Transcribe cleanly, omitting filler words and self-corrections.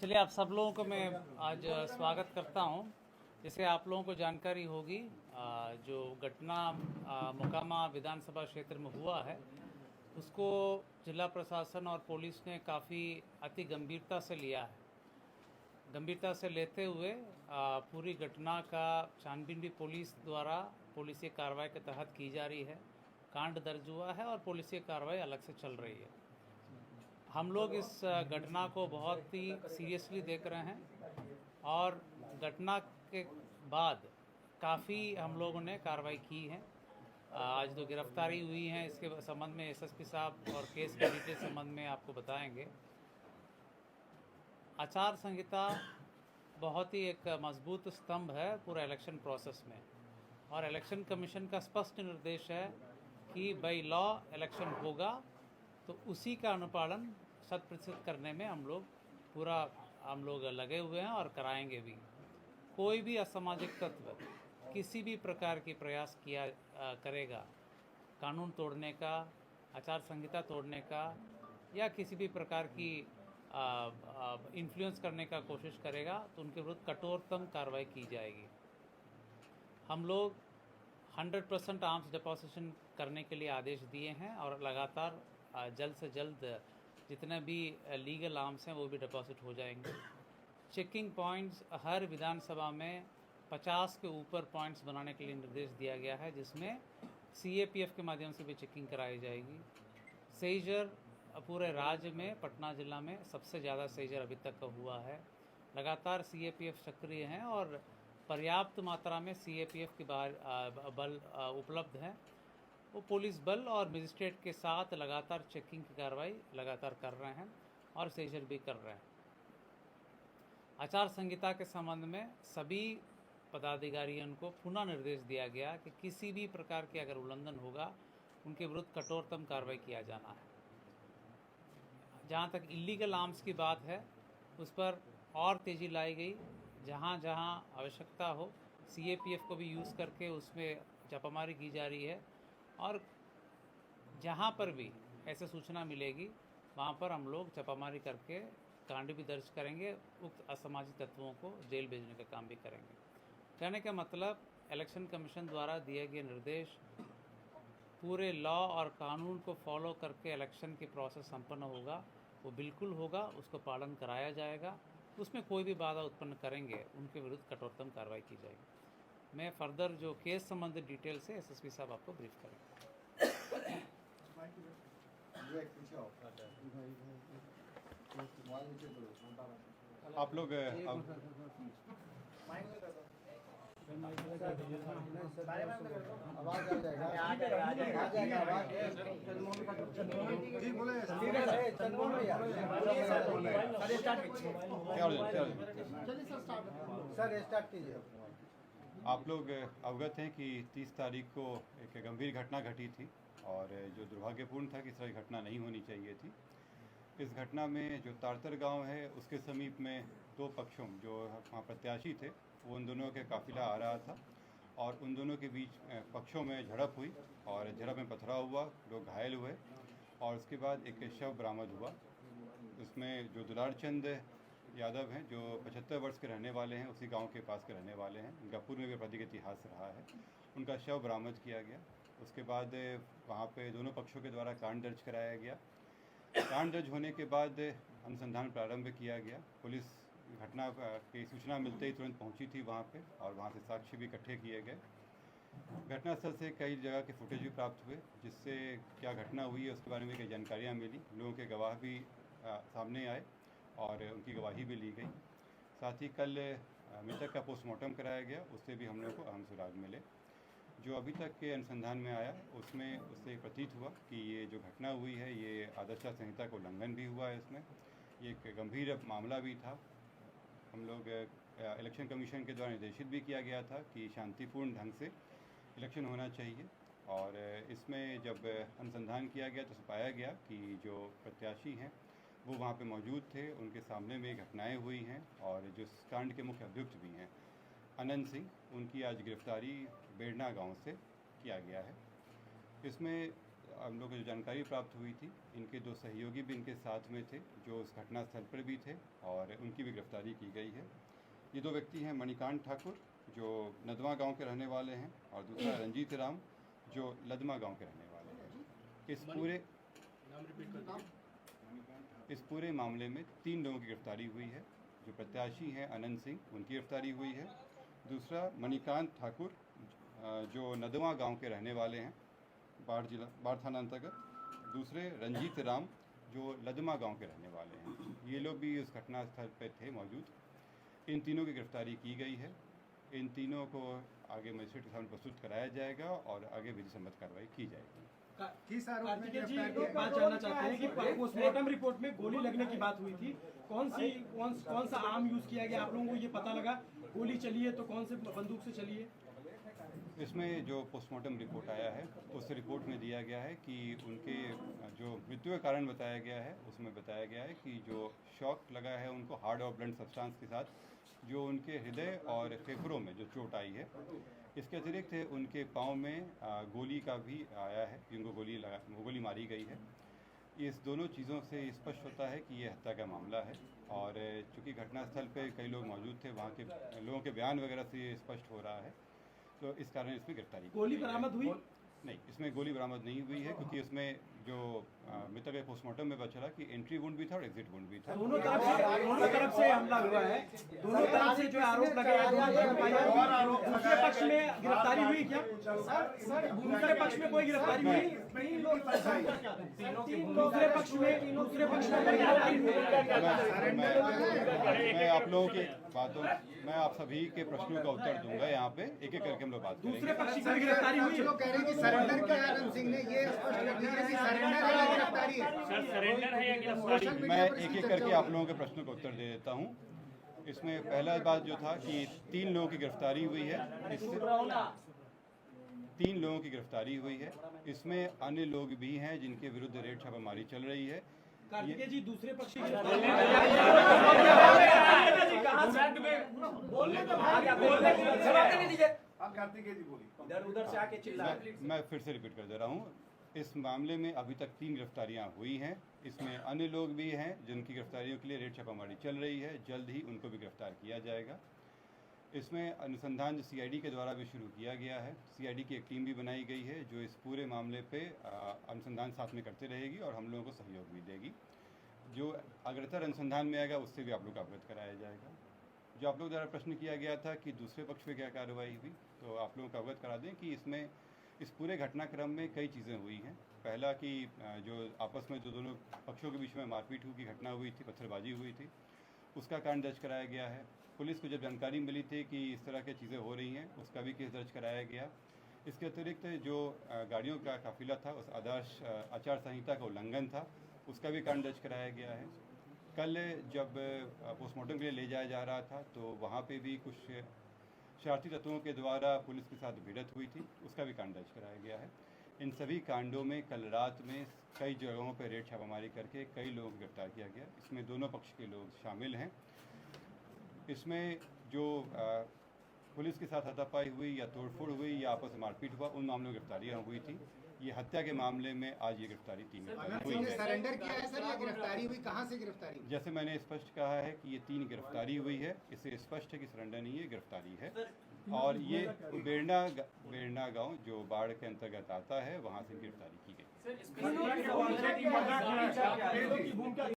चलिए आप सब लोगों को मैं आज स्वागत करता हूं। जैसे आप लोगों को जानकारी होगी, जो घटना मोकामा विधानसभा क्षेत्र में हुआ है उसको जिला प्रशासन और पुलिस ने काफ़ी अति गंभीरता से लिया है। गंभीरता से लेते हुए पूरी घटना का छानबीन भी पुलिस द्वारा पुलिसी कार्रवाई के तहत की जा रही है। कांड दर्ज हुआ है और पुलिसी कार्रवाई अलग से चल रही है। हम लोग इस घटना को बहुत ही सीरियसली देख रहे हैं और घटना के बाद काफ़ी हम लोगों ने कार्रवाई की है। आज तो गिरफ्तारी हुई है, इसके संबंध में एसएसपी साहब और केस के डिटेल संबंध में आपको बताएंगे। आचार संहिता बहुत ही एक मजबूत स्तंभ है पूरा इलेक्शन प्रोसेस में, और इलेक्शन कमीशन का स्पष्ट निर्देश है कि बाई लॉ इलेक्शन होगा तो उसी का अनुपालन 100% करने में हम लोग लगे हुए हैं और कराएंगे भी। कोई भी असामाजिक तत्व किसी भी प्रकार की प्रयास करेगा कानून तोड़ने का, आचार संहिता तोड़ने का, या किसी भी प्रकार की इन्फ्लुएंस करने का कोशिश करेगा तो उनके विरुद्ध कठोरतम कार्रवाई की जाएगी। हम लोग 100% आर्म्स डिपोजिशन करने के लिए आदेश दिए हैं और लगातार जल्द से जल्द जितने भी लीगल आर्म्स हैं वो भी डिपॉजिट हो जाएंगे। चेकिंग पॉइंट्स हर विधानसभा में 50 के ऊपर पॉइंट्स बनाने के लिए निर्देश दिया गया है, जिसमें सीएपीएफ के माध्यम से भी चेकिंग कराई जाएगी। सेजर पूरे राज्य में पटना जिला में सबसे ज़्यादा सेजर अभी तक का हुआ है। लगातार सीएपीएफ सक्रिय हैं और पर्याप्त मात्रा में सीएपीएफ के बल उपलब्ध हैं। वो पुलिस बल और मजिस्ट्रेट के साथ लगातार चेकिंग की कार्रवाई लगातार कर रहे हैं और सेजर भी कर रहे हैं। आचार संहिता के संबंध में सभी पदाधिकारियों को पुनः निर्देश दिया गया कि किसी भी प्रकार के अगर उल्लंघन होगा उनके विरुद्ध कठोरतम कार्रवाई किया जाना है। जहाँ तक इलीगल आर्म्स की बात है उस पर और तेज़ी लाई गई। जहाँ जहाँ आवश्यकता हो सीएपीएफ को भी यूज़ करके उसमें छापामारी की जा रही है, और जहाँ पर भी ऐसे सूचना मिलेगी वहाँ पर हम लोग छापामारी करके कांड भी दर्ज करेंगे, उक्त असामाजिक तत्वों को जेल भेजने का काम भी करेंगे। कहने का मतलब इलेक्शन कमीशन द्वारा दिए गए निर्देश पूरे लॉ और कानून को फॉलो करके इलेक्शन की प्रोसेस संपन्न होगा, वो बिल्कुल होगा, उसको पालन कराया जाएगा। उसमें कोई भी बाधा उत्पन्न करेंगे उनके विरुद्ध कठोरतम कार्रवाई की जाएगी। मैं फर्दर जो केस संबंधित डिटेल से एसएसपी साहब आपको ब्रीफ करेंगे। आप लोग आप लोग अवगत हैं कि 30 तारीख को एक गंभीर घटना घटी थी और जो दुर्भाग्यपूर्ण था कि इस तरह की घटना नहीं होनी चाहिए थी। इस घटना में जो तारतर गांव है उसके समीप में दो पक्षों जो वहाँ प्रत्याशी थे वो उन दोनों के काफिला आ रहा था और उन दोनों के बीच पक्षों में झड़प हुई और झड़प में पथराव हुआ, लोग घायल हुए और उसके बाद एक शव बरामद हुआ। उसमें जो दुलार चंद यादव हैं जो 75 वर्ष के रहने वाले हैं, उसी गांव के पास के रहने वाले हैं, उनका पूर्व में भी आपराधिक इतिहास रहा है, उनका शव बरामद किया गया। उसके बाद वहाँ पे दोनों पक्षों के द्वारा कांड दर्ज कराया गया। कांड दर्ज होने के बाद अनुसंधान प्रारंभ किया गया। पुलिस घटना की सूचना मिलते ही तुरंत पहुंची थी वहाँ पे और वहाँ से साक्ष्य भी इकट्ठे किए गए। घटनास्थल से कई जगह के फुटेज भी प्राप्त हुए, जिससे क्या घटना हुई है उसके बारे में कई जानकारियाँ मिली। लोगों के गवाह भी सामने आए और उनकी गवाही भी ली गई। साथ ही कल मृतक का पोस्टमार्टम कराया गया, उससे भी हम लोगों को अहम सुराग मिले। जो अभी तक के अनुसंधान में आया उसमें उससे प्रतीत हुआ कि ये जो घटना हुई है ये आदर्श संहिता का उल्लंघन भी हुआ है। इसमें ये एक गंभीर मामला भी था। हम लोग इलेक्शन कमीशन के द्वारा निर्देशित भी किया गया था कि शांतिपूर्ण ढंग से इलेक्शन होना चाहिए, और इसमें जब अनुसंधान किया गया तो पाया गया कि जो प्रत्याशी हैं वो वहाँ पे मौजूद थे, उनके सामने में घटनाएं हुई हैं और जो कांड के मुख्य अभियुक्त भी हैं अनंत सिंह, उनकी आज गिरफ्तारी बेड़ना गांव से किया गया है। इसमें हम लोग को जो जानकारी प्राप्त हुई थी, इनके 2 सहयोगी भी इनके साथ में थे जो उस घटना स्थल पर भी थे और उनकी भी गिरफ्तारी की गई है। ये 2 व्यक्ति हैं मणिकांत ठाकुर जो नदवा गांव के रहने वाले हैं और दूसरा रंजीत राम जो लदमा गांव के रहने वाले हैं। इस पूरे मामले में 3 लोगों की गिरफ्तारी हुई है। जो प्रत्याशी हैं अनंत सिंह, उनकी गिरफ्तारी हुई है। दूसरा मणिकांत ठाकुर जो नदवा गांव के रहने वाले हैं, बाढ़ थाना अंतर्गत। दूसरे रंजीत राम जो लदमा गांव के रहने वाले हैं। ये लोग भी उस घटना स्थल पर थे मौजूद। इन तीनों की गिरफ्तारी की गई है। इन तीनों को आगे मजिस्ट्रेट के सामने प्रस्तुत कराया जाएगा और आगे विधि सम्मत कार्रवाई की जाएगी। किस आरोप में गिरफ्तार किया? बात जानना चाहते हैं कि पोस्टमार्टम रिपोर्ट में गोली लगने की बात हुई थी। कौन सा आर्म यूज किया गया? आप लोगों को ये पता लगा गोली चली है तो कौन से बंदूक से चली है? इसमें जो पोस्टमार्टम रिपोर्ट आया है उस रिपोर्ट में दिया गया है कि उनके जो मृत्यु का कारण बताया गया है उसमें बताया गया है कि जो शॉक लगा है उनको हार्ड और ब्लंट सब्सटेंस के साथ, जो उनके हृदय और फेफड़ों में जो चोट आई है। इसके अतिरिक्त उनके पाँव में गोली का भी आया है कि उनको गोली मारी गई है। इस दोनों चीज़ों से स्पष्ट होता है कि ये हत्या का मामला है और चूँकि घटनास्थल पे कई लोग मौजूद थे, वहाँ के लोगों के बयान वगैरह से ये स्पष्ट हो रहा है, तो इस कारण इसमें गिरफ्तारी। गोली बरामद हुई? नहीं, इसमें गोली बरामद नहीं हुई है क्योंकि इसमें जो मृतक के पोस्टमार्टम में पता चला कि एंट्री वुंड भी था और एग्जिट वुंड भी था। दोनों तरफ से हमला हुआ है। दोनों तरफ से जो आरोप लगे हैं, दूसरे पक्ष में गिरफ्तारी हुई क्या? दूसरे पक्ष में कोई गिरफ्तारी हुई? दूसरे पक्ष में मैं आप लोगों की बातों, मैं आप सभी के प्रश्नों का उत्तर दूंगा। यहाँ पे एक एक करके हम लोग बात करेंगे। दूसरे पक्ष की गिरफ्तारी हुई? लोग कह रहे हैं कि सरेंडर किया अनंत सिंह ने, ये स्पष्ट कर दीजिए कि सरेंडर है या गिरफ्तारी है? सर सरेंडर है या गिरफ्तारी? मैं एक एक करके आप लोगों के प्रश्नों का उत्तर दे देता हूँ। इसमें पहला बात जो था कि 3 लोगों की गिरफ्तारी हुई है। इससे 3 लोगों की गिरफ्तारी हुई है। इसमें अन्य लोग भी हैं जिनके विरुद्ध रेड छापामारी चल रही है। कार्तिकेय जी, दूसरे पक्ष उधर से आके चिल्ला। मैं फिर से रिपीट कर दे रहा हूँ। इस मामले में अभी तक 3 गिरफ्तारियां हुई हैं। इसमें अन्य लोग भी हैं जिनकी गिरफ्तारियों के लिए रेड छापामारी चल रही है। जल्द ही उनको भी गिरफ्तार किया जाएगा। इसमें अनुसंधान जो CID के द्वारा भी शुरू किया गया है। CID की एक टीम भी बनाई गई है जो इस पूरे मामले पे अनुसंधान साथ में करते रहेगी और हम लोगों को सहयोग भी देगी। जो अग्रतर अनुसंधान में आएगा उससे भी आप लोग को अवगत कराया जाएगा। जो आप लोग द्वारा प्रश्न किया गया था कि दूसरे पक्ष पे क्या कार्रवाई हुई, तो आप लोगों को अवगत करा दें कि इसमें इस पूरे घटनाक्रम में कई चीज़ें हुई हैं। पहला कि जो आपस में दोनों पक्षों के बीच में मारपीट की घटना हुई थी, पत्थरबाजी हुई थी, उसका कारण दर्ज कराया गया है। पुलिस को जब जानकारी मिली थी कि इस तरह की चीज़ें हो रही हैं, उसका भी केस दर्ज कराया गया। इसके अतिरिक्त जो गाड़ियों का काफिला था उस आदर्श आचार संहिता का उल्लंघन था, उसका भी कारण दर्ज कराया गया है। कल जब पोस्टमार्टम के लिए ले जाया जा रहा था तो वहाँ पे भी कुछ शरारती तत्वों के द्वारा पुलिस के साथ भिड़ंत हुई थी, उसका भी कांड दर्ज कराया गया है। इन सभी कांडों में कल रात में कई जगहों पर रेड छापामारी करके कई लोगों को गिरफ्तार किया गया। इसमें दोनों पक्ष के लोग शामिल हैं। इसमें जो पुलिस के साथ हाथापाई हुई या तोड़फोड़ हुई या आपस में मारपीट हुआ, उन मामलों में गिरफ्तारियाँ हुई थी। ये हत्या के मामले में आज ये गिरफ्तारी 3 हुई है। सरेंडर किया है सर या गिरफ्तारी हुई? कहाँ से गिरफ्तारी हुई? जैसे मैंने स्पष्ट कहा है कि ये 3 गिरफ्तारी हुई है। इससे स्पष्ट है कि सरेंडर नहीं है, गिरफ्तारी है। और ये बेरना गांव जो बाढ़ के अंतर्गत आता है, वहाँ से गिरफ्तारी की गई।